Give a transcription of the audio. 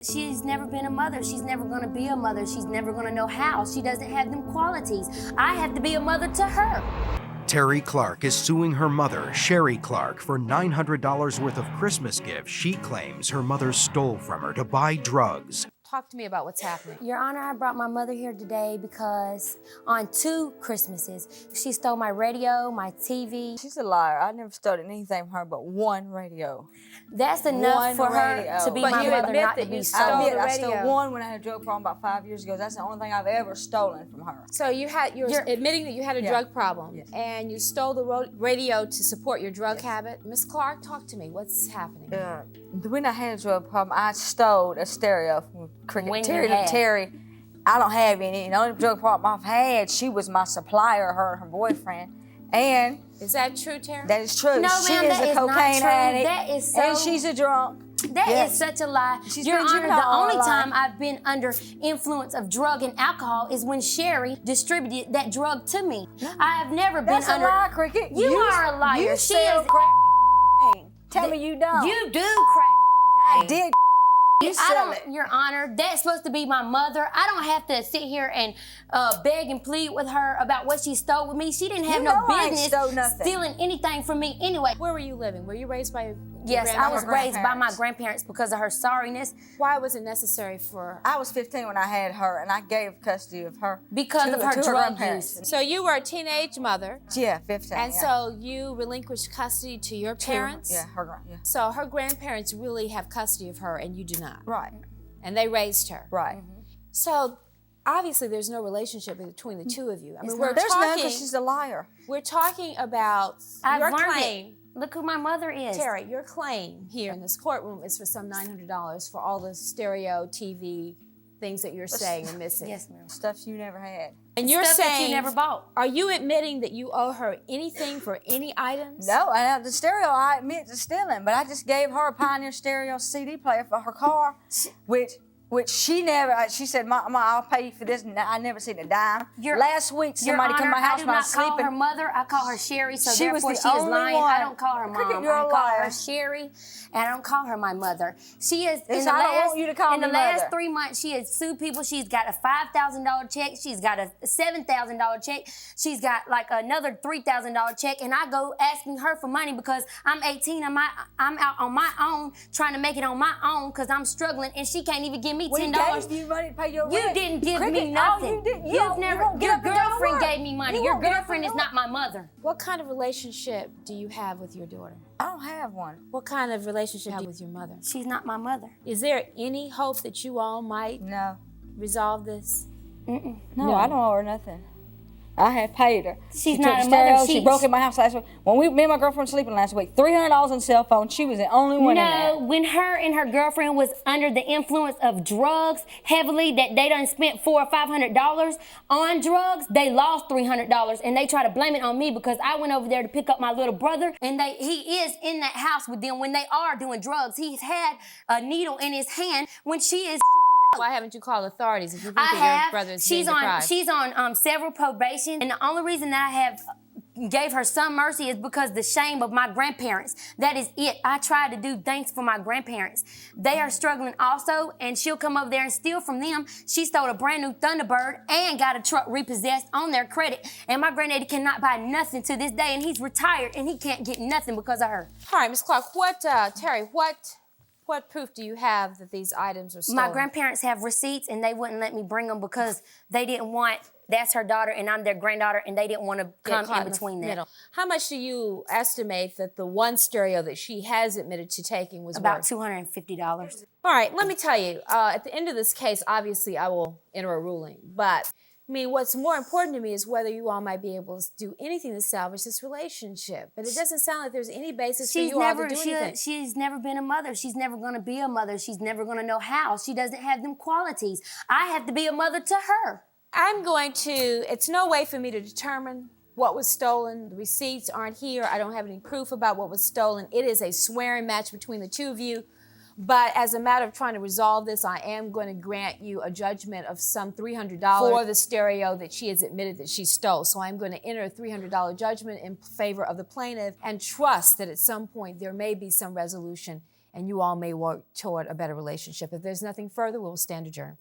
She's never been a mother. She's never going to be a mother. She's never going to know how. She doesn't have them qualities. I have to be a mother to her. Terry Clark is suing her mother, Sherry Clark, for $900 worth of Christmas gifts she claims her mother stole from her to buy drugs. Talk to me about what's happening. Your Honor, I brought my mother here today because on 2 Christmases, she stole my radio, my TV. She's a liar. I never stole anything from her but one radio. That's enough for her to be my mother, not to be stolen. I stole one when I had a drug problem about 5 years ago. That's the only thing I've ever stolen from her. So you're admitting that you had a drug problem, yes. And you stole the radio to support your drug habit. Miss Clark, talk to me. What's happening? When I had a drug problem, I stole a stereo from Cricket. Terry, I don't have any. The only drug problem I've had, she was my supplier, her and her boyfriend. And is that true, Terry? that is true. No, she ma'am, is that a is cocaine not true. addict. That is so. And she's a drunk. That is such a lie. Your Honor, the only time I've been under influence of drug and alcohol is when Sherry distributed that drug to me. I have never been under. That's a lie, Cricket. You are a liar. You She sell is crack. Tell me you don't. You do crack. I did. Your Honor, that's supposed to be my mother. I don't have to sit here and beg and plead with her about what she stole with me. She didn't have no business stealing anything from me anyway. Where were you living? Were you raised by your Yes, I was raised by my grandparents because of her sorriness. Why was it necessary for... I was 15 when I had her, and I gave custody of her because of her drug use. So you were a teenage mother. Yeah, 15. And so you relinquished custody to your parents? Yeah. So her grandparents really have custody of her, and you do not. Right. And they raised her. Right. Mm-hmm. So obviously there's no relationship between the two of you. I mean, there's none because she's a liar. We're talking about your claim. Look who my mother is. Terry, your claim here in this courtroom is for some $900 for all the stereo, TV, things that you're saying are missing. Yes, ma'am. Stuff you never had. And you're saying that you never bought. Are you admitting that you owe her anything for any items? No, the stereo I admit to stealing, but I just gave her a Pioneer stereo CD player for her car, which she never, she said, Mama, I'll pay you for this, and I never seen a dime. Last week, somebody come to my house when I was sleeping. I do not call her mother, I call her Sherry, so she therefore was she is lying. I don't call her mom, you're I a call liar. her Sherry, and I don't call her my mother. She is, I don't want you to call me in the mother. last 3 months, she has sued people. She's got a $5,000 check, she's got a $7,000 check, she's got like another $3,000 check, and I go asking her for money because I'm 18, I'm out on my own, trying to make it on my own because I'm struggling, and she can't even give me $10. You money to pay your You rent. didn't give me nothing. Your girlfriend gave me money. Your girlfriend is not my mother. What kind of relationship do you have with your daughter? I don't have one. What kind of relationship do you have with your mother? She's not my mother. Is there any hope that you all might resolve this? No, I don't owe her nothing. I have paid her. She's not a mother. She broke in my house last week. When me and my girlfriend were sleeping last week, $300 on the cell phone. She was the only one in there. No, when her and her girlfriend was under the influence of drugs heavily, that they done spent $400 or $500 on drugs, they lost $300, and they try to blame it on me because I went over there to pick up my little brother, and he is in that house with them when they are doing drugs. He's had a needle in his hand when she is. Why haven't you called authorities if you think that your brother is being deprived? She's on several probation, and the only reason that I have gave her some mercy is because the shame of my grandparents. That is it. I tried to do things for my grandparents. They are struggling also, and she'll come over there and steal from them. She stole a brand new Thunderbird and got a truck repossessed on their credit, and my granddaddy cannot buy nothing to this day, and he's retired, and he can't get nothing because of her. All right, Ms. Clark, Terry, what proof do you have that these items are stolen? My grandparents have receipts, and they wouldn't let me bring them because they didn't want, that's her daughter, and I'm their granddaughter, and they didn't want to come in between them. How much do you estimate that the one stereo that she has admitted to taking was about worth? $250. All right, let me tell you, at the end of this case, obviously I will enter a ruling, but I mean, what's more important to me is whether you all might be able to do anything to salvage this relationship. But it doesn't sound like there's any basis for you all to do anything. She's never been a mother. She's never going to be a mother. She's never going to know how. She doesn't have them qualities. I have to be a mother to her. It's no way for me to determine what was stolen. The receipts aren't here. I don't have any proof about what was stolen. It is a swearing match between the two of you. But as a matter of trying to resolve this, I am going to grant you a judgment of some $300 for the stereo that she has admitted that she stole. So I'm going to enter a $300 judgment in favor of the plaintiff and trust that at some point there may be some resolution and you all may work toward a better relationship. If there's nothing further, we'll stand adjourned.